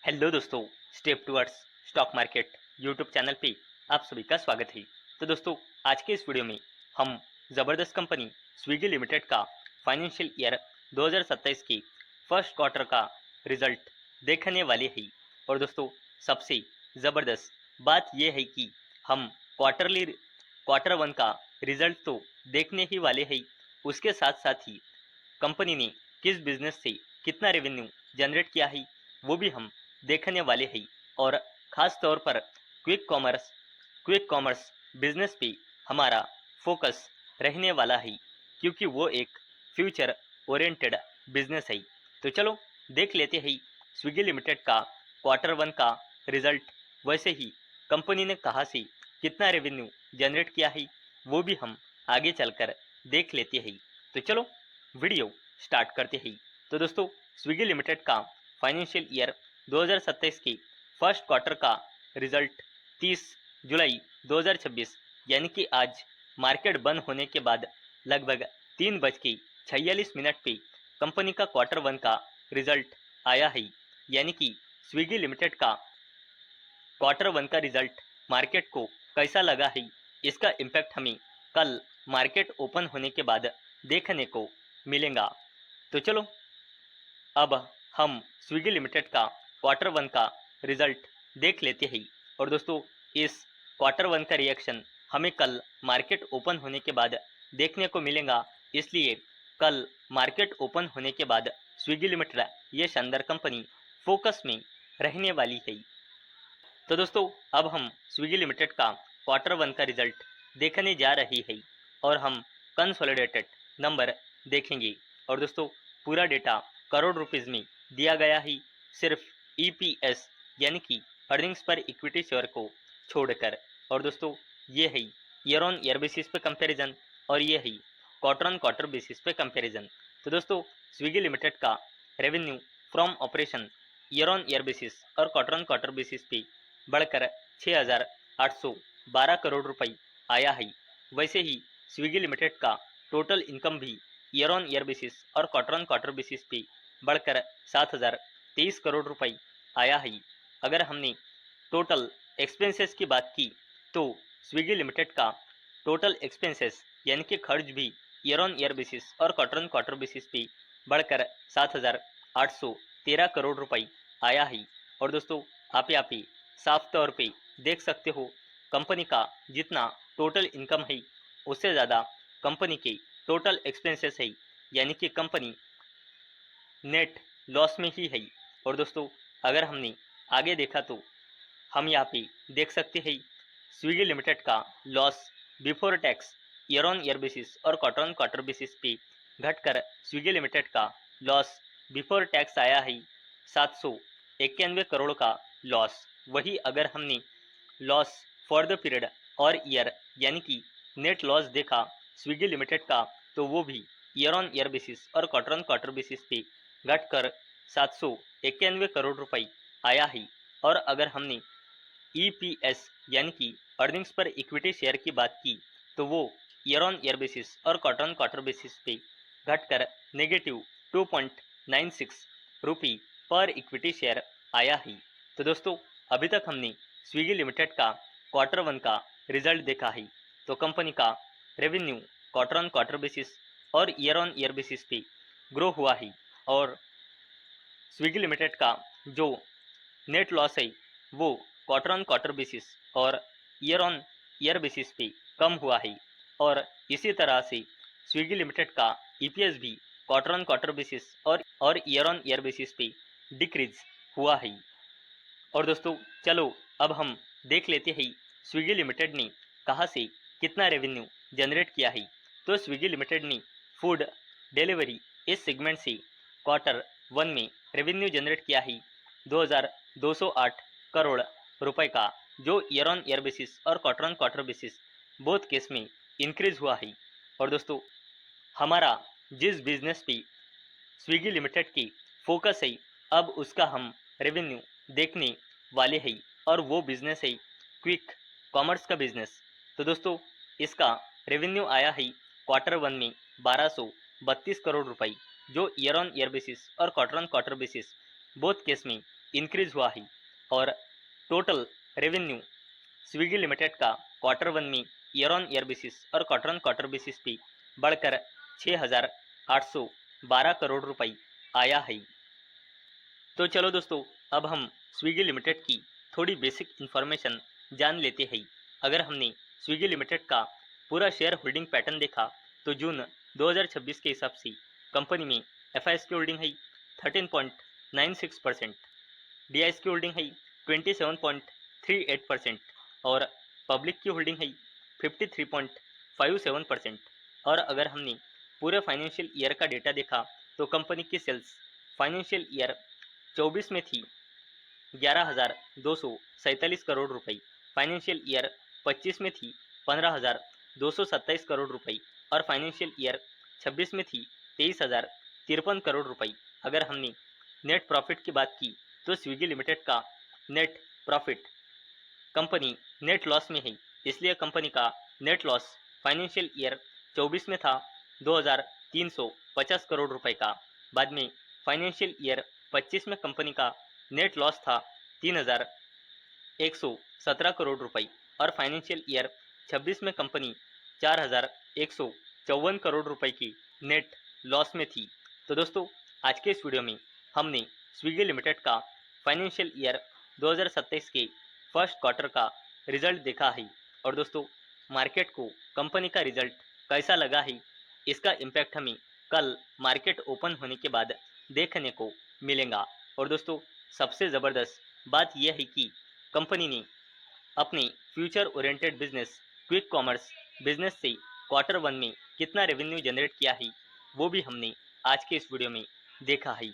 Hello दोस्तों, step towards stock market YouTube channel पे आप सभी का स्वागत है। तो दोस्तों, आज के इस वीडियो में हम ज़बरदस्त कंपनी स्विगी लिमिटेड का फाइनेंशियल ईयर 2027 की फर्स्ट क्वार्टर का रिजल्ट देखने वाले हैं। और दोस्तों, सबसे ज़बरदस्त बात यह है कि हम क्वार्टर वन का रिजल्ट तो देखने ही वाले हैं, उसके साथ साथ ही कंपनी ने किस बिजनेस से कितना रेवेन्यू जनरेट किया है वो भी हम देखने वाले हैं। और ख़ास तौर पर क्विक कॉमर्स बिजनेस पे हमारा फोकस रहने वाला है, क्योंकि वो एक फ्यूचर ओरिएंटेड बिजनेस है। तो चलो देख लेते हैं स्विगी लिमिटेड का क्वार्टर वन का रिजल्ट। वैसे ही कंपनी ने कहाँ से कितना रेवेन्यू जनरेट किया है वो भी हम आगे चलकर देख लेते हैं। तो चलो वीडियो स्टार्ट करते हैं। तो दोस्तों, स्विगी लिमिटेड का फाइनेंशियल ईयर 2027 के फर्स्ट क्वार्टर का रिजल्ट 30 जुलाई 2026 यानी कि आज मार्केट बंद होने के बाद लगभग 3:46 पे कंपनी का क्वार्टर वन का रिजल्ट आया है। यानी कि स्विगी लिमिटेड का क्वार्टर वन का रिजल्ट मार्केट को कैसा लगा है, इसका इम्पैक्ट हमें कल मार्केट ओपन होने के बाद देखने को मिलेगा। तो चलो अब हम स्विगी लिमिटेड का क्वार्टर वन का रिजल्ट देख लेते हैं। और दोस्तों, इस क्वार्टर वन का रिएक्शन हमें कल मार्केट ओपन होने के बाद देखने को मिलेगा, इसलिए कल मार्केट ओपन होने के बाद स्विगी लिमिटेड ये शानदार कंपनी फोकस में रहने वाली है। तो दोस्तों, अब हम स्विगी लिमिटेड का क्वार्टर वन का रिजल्ट देखने जा रही है और हम कंसोलिडेटेड नंबर देखेंगे। और दोस्तों, पूरा डेटा करोड़ रुपीस में दिया गया है, सिर्फ ईपीएस यानी कि अर्निंग्स पर इक्विटी शेयर को छोड़कर। और दोस्तों, ये है ईयर ऑन ईयर बेसिस पे कंपैरिजन और ये है क्वार्टर ऑन क्वार्टर बेसिस पे कंपैरिजन। तो दोस्तों, स्विगी लिमिटेड का revenue from operation year on year basis और क्वार्टर ऑन क्वार्टर बेसिस पे बढ़कर 6,812 करोड़ रुपए आया है। वैसे ही स्विगी लिमिटेड का टोटल इनकम भी ईयर ऑन ईयर बेसिस और क्वार्टर ऑन क्वार्टर बेसिस पे बढ़कर 7,023 करोड़ रुपए आया है। अगर हमने टोटल एक्सपेंसेस की बात की तो स्विगी लिमिटेड का टोटल एक्सपेंसेस यानी कि खर्च भी ईयर ऑन ईयर बेसिस और क्वार्टर ऑन क्वार्टर बेसिस पे बढ़कर 7,813 करोड़ रुपए आया है। और दोस्तों, आप यहाँ पे साफ तौर पे देख सकते हो, कंपनी का जितना टोटल इनकम है उससे ज़्यादा कंपनी के टोटल एक्सपेंसेस है, यानी कि कंपनी नेट लॉस में ही है। और दोस्तों, अगर हमने आगे देखा तो हम यहाँ पे देख सकते हैं स्विगी लिमिटेड का loss before tax year on year basis और क्वार्टर ऑन क्वार्टर बेसिस पे घटकर स्विगी लिमिटेड का लॉस बिफोर टैक्स आया है 791 करोड़ का लॉस। वही अगर हमने लॉस फॉर द पीरियड और ईयर यानी कि नेट लॉस देखा स्विगी लिमिटेड का, तो वो भी ईयर ऑन ईयर बेसिस और क्वार्टर ऑन क्वार्टर बेसिस पे घटकर 791 करोड़ रुपए आया है। और अगर हमने ईपीएस यानी कि अर्निंग्स पर इक्विटी शेयर की बात की तो वो ईयर ऑन ईयर बेसिस और क्वार्टर ऑन क्वार्टर बेसिस पे घटकर -2.96 रुपी पर इक्विटी शेयर आया है। तो दोस्तों, अभी तक हमने स्विगी लिमिटेड का क्वार्टर वन का रिजल्ट देखा है। तो कंपनी का revenue quarter on quarter basis और ईयर ऑन ईयर बेसिस पे ग्रो हुआ है, और स्विगी लिमिटेड का जो नेट लॉस है वो क्वार्टर ऑन क्वार्टर बेसिस और ईयर ऑन ईयर बेसिस पे कम हुआ है। और इसी तरह से स्विगी लिमिटेड का ईपीएस भी क्वार्टर ऑन क्वार्टर बेसिस और ईयर ऑन ईयर बेसिस पे डिक्रीज हुआ है। और दोस्तों, चलो अब हम देख लेते हैं स्विगी लिमिटेड ने कहाँ से कितना रेवेन्यू जनरेट किया है। तो स्विगी लिमिटेड ने फूड डिलीवरी इस सेगमेंट से क्वार्टर वन में रेवेन्यू जनरेट किया है 2,208 करोड़ रुपए का, जो ईयर ऑन ईयर बेसिस और quarter on quarter basis both case में इंक्रीज हुआ है। और दोस्तों, हमारा जिस बिजनेस पे स्विगी लिमिटेड की फोकस है, अब उसका हम रेवेन्यू देखने वाले हैं, और वो बिजनेस है क्विक कॉमर्स का बिजनेस। तो दोस्तों, इसका रेवेन्यू आया है क्वार्टर वन में 1232 करोड़ रुपए, जो ईयर ऑन ईयर बेसिस और quarter on quarter basis both case में इंक्रीज हुआ है और टोटल रेवेन्यू स्विगी लिमिटेड का Q1 में ईयर ऑन ईयर बेसिस और क्वार्टर ऑन क्वार्टर बेसिस पे बढ़कर 6,812 करोड़ रुपए आया है। तो चलो दोस्तों, अब हम स्विगी लिमिटेड की थोड़ी बेसिक इन्फॉर्मेशन जान लेते हैं। अगर हमने स्विगी लिमिटेड का पूरा शेयर होल्डिंग पैटर्न देखा तो जून 2026 के हिसाब से कंपनी में एफआईएस की होल्डिंग है 13.96%, डीआईएस की होल्डिंग है 27.38% और पब्लिक की होल्डिंग है 53.57%। और अगर हमने पूरे फाइनेंशियल ईयर का डेटा देखा तो कंपनी की सेल्स फाइनेंशियल ईयर 24 में थी 11,247 करोड़ रुपए, फाइनेंशियल ईयर 25 में थी 15,227 करोड़ रुपए और फाइनेंशियल ईयर 26 में थी 23,053 करोड़ रुपए। अगर हमने नेट प्रॉफिट की बात की तो स्विगी लिमिटेड का net profit company net loss में है, इसलिए कंपनी का नेट लॉस फाइनेंशियल ईयर 24 में था 2,350 करोड़ रुपए का। बाद में फाइनेंशियल ईयर 25 में कंपनी का नेट लॉस था 3,117 करोड़ रुपए और फाइनेंशियल ईयर 26 में कंपनी 4,154 करोड़ रुपए की नेट लॉस में थी। तो दोस्तों, आज के इस वीडियो में हमने स्विगी लिमिटेड का फाइनेंशियल ईयर 2027 के फर्स्ट क्वार्टर का रिजल्ट देखा है और दोस्तों, मार्केट को कंपनी का रिजल्ट कैसा लगा है इसका इम्पैक्ट हमें कल मार्केट ओपन होने के बाद देखने को मिलेगा। और दोस्तों, सबसे ज़बरदस्त बात यह है कि कंपनी ने अपने future oriented business quick commerce business से Q1 में कितना रेवेन्यू जनरेट किया है वो भी हमने आज के इस वीडियो में देखा है।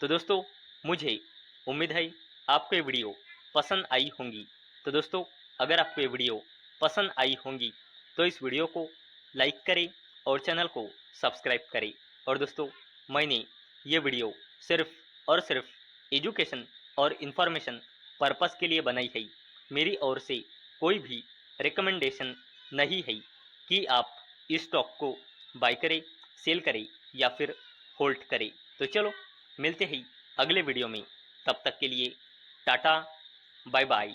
तो दोस्तों, मुझे उम्मीद है आपको ये वीडियो पसंद आई होंगी। तो दोस्तों, अगर आपको ये वीडियो पसंद आई होंगी तो इस वीडियो को लाइक करें और चैनल को सब्सक्राइब करें। और दोस्तों, मैंने ये वीडियो सिर्फ और सिर्फ एजुकेशन और इन्फॉर्मेशन पर्पस के लिए बनाई है। मेरी ओर से कोई भी रिकमेंडेशन नहीं है कि आप इस स्टॉक को बाय करें, सेल करें या फिर होल्ड करें। तो चलो, मिलते हैं अगले वीडियो में। तब तक के लिए टाटा, बाय बाय।